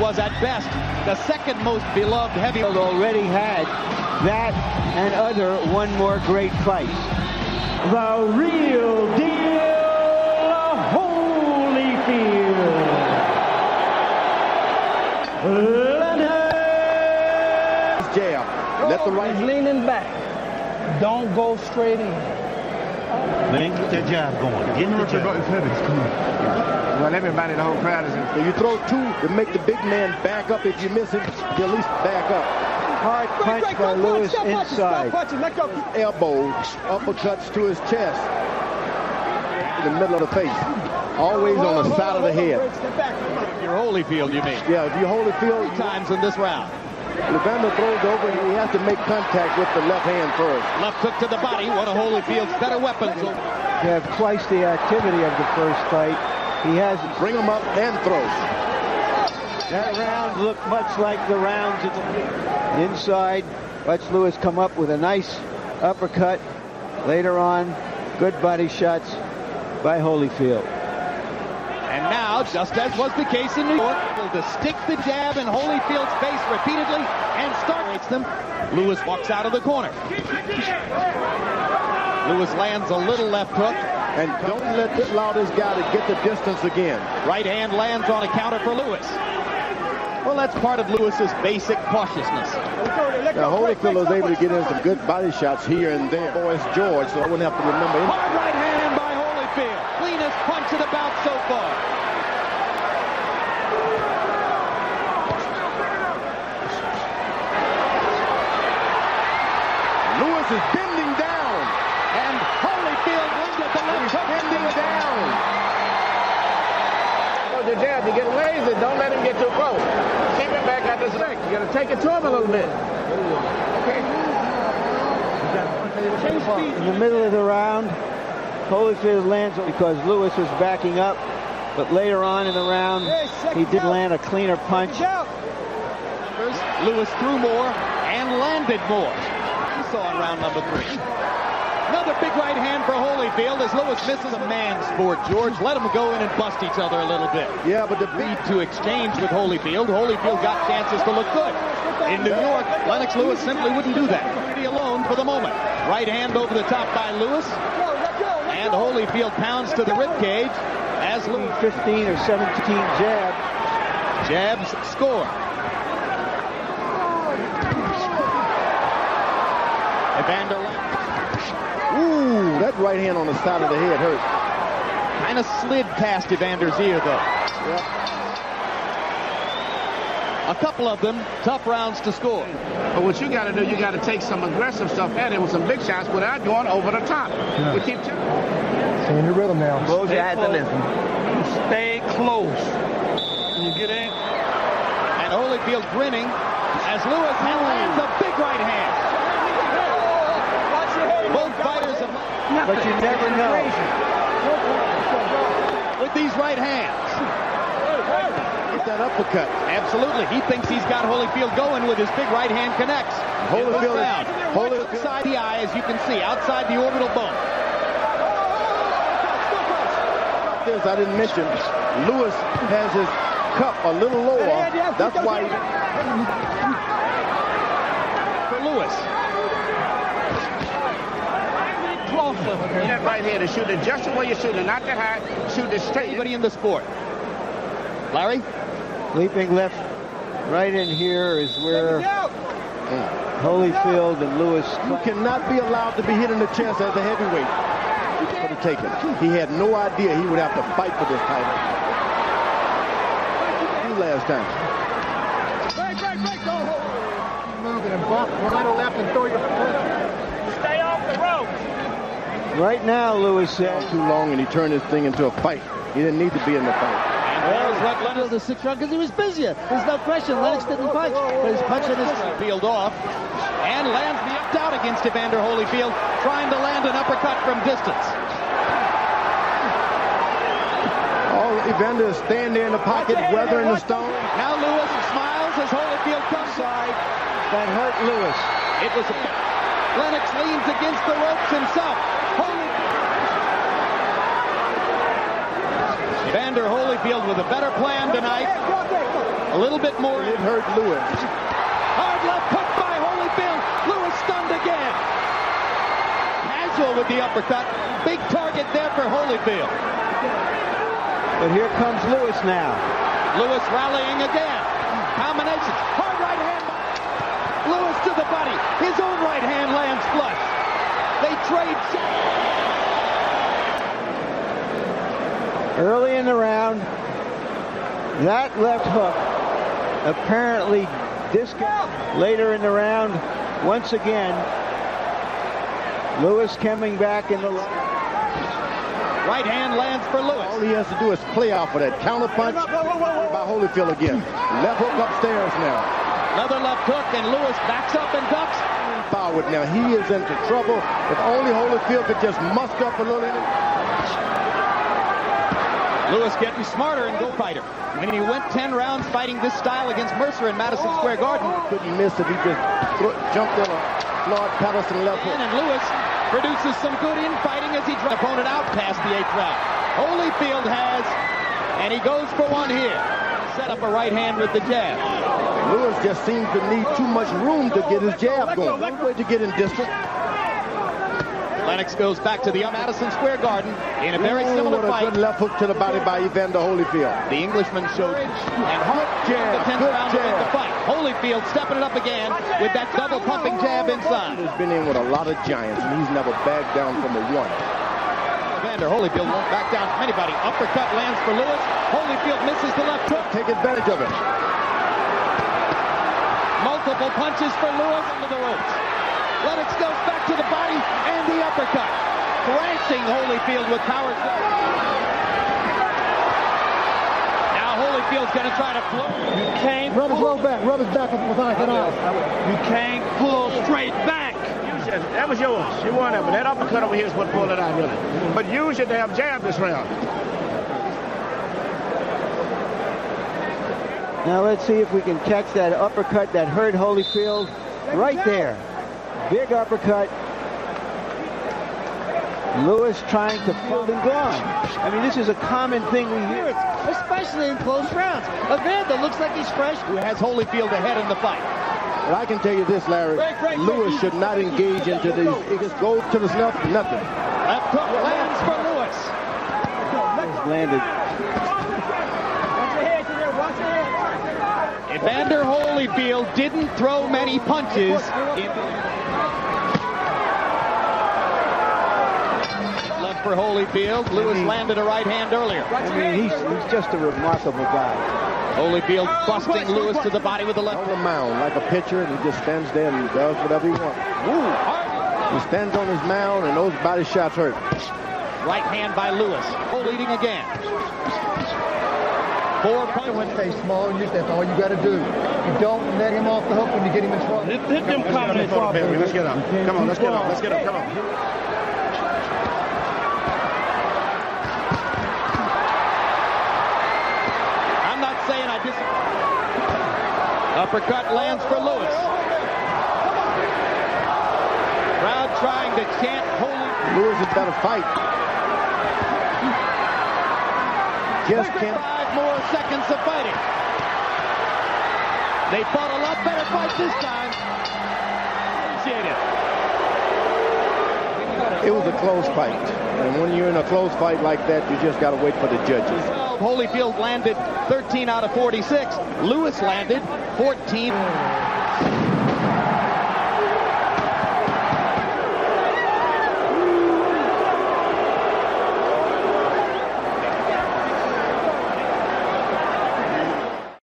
was at best the second most beloved heavyweight. Already had that and other one more great fight. The real deal, Holyfield. Lennox. Jab. Let the right. He's leaning back. Don't go straight in. Then get that jab going. Get the jab. Well, everybody, the whole crowd is in. So you throw two to make the big man back up. If you miss him, you at least back up. Hard punch by Lewis inside. Elbows, uppercuts to his chest. In the middle of the face. Always on the side of the head. You're Holyfield, you mean? Yeah, if you Holyfield 3 times in this round. Evander throws over, he has to make contact with the left hand first. Left hook to the body, one of Holyfield's better weapons. You have twice the activity of the first fight. He has bring him up and throw. That round looked much like the rounds inside. Watch Lewis come up with a nice uppercut. Later on, good body shots by Holyfield. And now, just as was the case in New York, to stick the jab in Holyfield's face repeatedly and starts them. Lewis walks out of the corner. Lewis lands a little left hook. And don't allow this guy to get the distance again. Right hand lands on a counter for Lewis. Well, that's part of Lewis's basic cautiousness. Now, Holyfield was able to get in some good body shots here and there. Boy, it's George, so I wouldn't have to remember him. Hard right hand by Holyfield. Cleanest punch of the bout so far. Lewis is bending down. And Holyfield wins with the left hook. Bending down. The jab, you get lazy, don't let him get too close. Keep him back at the stick. You got to take it to him a little bit. In the middle of the round, Holyfield lands because Lewis was backing up, but later on in the round, he did land a cleaner punch. Lewis threw more and landed more. You saw in round number 3. Another big right hand for Holyfield as Lewis misses. A man's sport, George. Let them go in and bust each other a little bit. Yeah, but the lead to exchange with Holyfield. Holyfield got chances to look good. In New York, Lennox Lewis simply wouldn't do that. Pretty alone for the moment. Right hand over the top by Lewis. And Holyfield pounds to the ribcage as Lewis 15 or 17 jabs. Jabs score. Evander. Ooh, that right hand on the side of the head hurt. Kind of slid past Evander's ear, though. Yep. A couple of them, tough rounds to score. But what you got to do, you got to take some aggressive stuff at him with some big shots without going over the top. Yeah. We keep Stay in the rhythm now. close. Stay close. You get in. And Holyfield grinning as Lewis lands a big right hand. Both fighters have... But you never know. With these right hands. Get that uppercut. Absolutely. He thinks he's got Holyfield going with his big right hand connects. Holyfield outside the eye, as you can see, outside the orbital bone. This I didn't mention. Lewis has his cup a little lower. That's why. For Lewis. That right here to shoot it just the way you shoot it, not that high. Shoot it straight. Anybody in the sport. Larry? Leaping left, right in here is where Holyfield and Lewis. You cannot be allowed to be hit in the chest as a heavyweight. For the taking. He had no idea he would have to fight for this title. Last time. Break, go. Move it and bump right or left and throw your foot. Stay off the rope. Right now, Lewis says. Too long and he turned this thing into a fight. He didn't need to be in the fight. There's what Lennox the 6th round because he was busier. There's no question. Lennox didn't punch, but his punching is peeled off and lands the up out against Evander Holyfield, trying to land an uppercut from distance. All Evander is standing there in the pocket, weathering the stone. Now Lewis smiles as Holyfield comes side. That hurt Lewis. It was Lennox leans against the ropes himself. Evander Holyfield with a better plan tonight. A little bit more. It hurt Lewis. Hard left hook by Holyfield. Lewis stunned again. Casual with the uppercut. Big target there for Holyfield. But here comes Lewis now. Lewis rallying again. Combination. Hard right hand. Lewis to the body. His own right hand lands flush. They trade. Early in the round, that left hook apparently disconnected. Later in the round, once again, Lewis coming back in the right hand lands for Lewis. All he has to do is play out for that counter punch by Holyfield again. Left hook upstairs now. Another left hook, and Lewis backs up and ducks. Forward now. He is into trouble. If only Holyfield could just muster up a little. Lewis getting smarter and go fighter. When he went 10 rounds fighting this style against Mercer in Madison Square Garden. Couldn't miss if he just jumped in a Floyd Patterson left hook. And Lewis produces some good infighting as he drives opponent out past the 8th round. Holyfield has, and he goes for one here. Set up a right hand with the jab. Lewis just seems to need too much room to get his jab going. No way to get in distance. Lennox goes back to the Madison Square Garden in a very similar fight. Good left hook to the body by Evander Holyfield. The Englishman showed and hard jab, the 10th round to win the fight. Holyfield stepping it up again with that double pumping jab inside. He's been in with a lot of giants, and he's never backed down from a one. Evander Holyfield won't back down from anybody. Uppercut lands for Lewis. Holyfield misses the left hook. Take advantage of it. Multiple punches for Lewis into the ropes. Lennox goes back to the body and the uppercut. Thrashing Holyfield with power. Now Holyfield's going to try to float. You can't rub his low back. Rub his back with an eye. You can't pull straight back. That was yours. You won that, but that uppercut over here is what pulled it out, really. But use your damn jab this round. Now let's see if we can catch that uppercut that hurt Holyfield right there. Big uppercut. Lewis trying to pull him gone. I mean, this is a common thing we hear, especially in close rounds. Evander looks like he's fresh. Who has Holyfield ahead in the fight. But I can tell you this, Larry. Lewis should not engage into these. He just goes to the snuff, nothing. Left hook lands for Lewis. Landed. Evander Holyfield didn't throw many punches. Left for Holyfield. Lewis landed a right hand earlier. I mean, he's just a remarkable guy. Holyfield busting Lewis to the body with the left. On the mound like a pitcher, and he just stands there and does whatever he wants. He stands on his mound, and those body shots hurt. Right hand by Lewis. Leading again. 4 punches. When they small, that's all you got to do. You don't let him off the hook when you get him in trouble. Hit them comments. Let's get up. Come on, let's get up. Let's get up. Come on. I'm not saying I disagree. Uppercut lands for Lewis. Crowd trying to chant Holyfield. Lewis has got to fight. Just can't. 5 more seconds of fighting. They fought a lot better fight this time. It was a close fight. And when you're in a close fight like that, you just got to wait for the judges. Holyfield landed 13 out of 46. Lewis landed 14.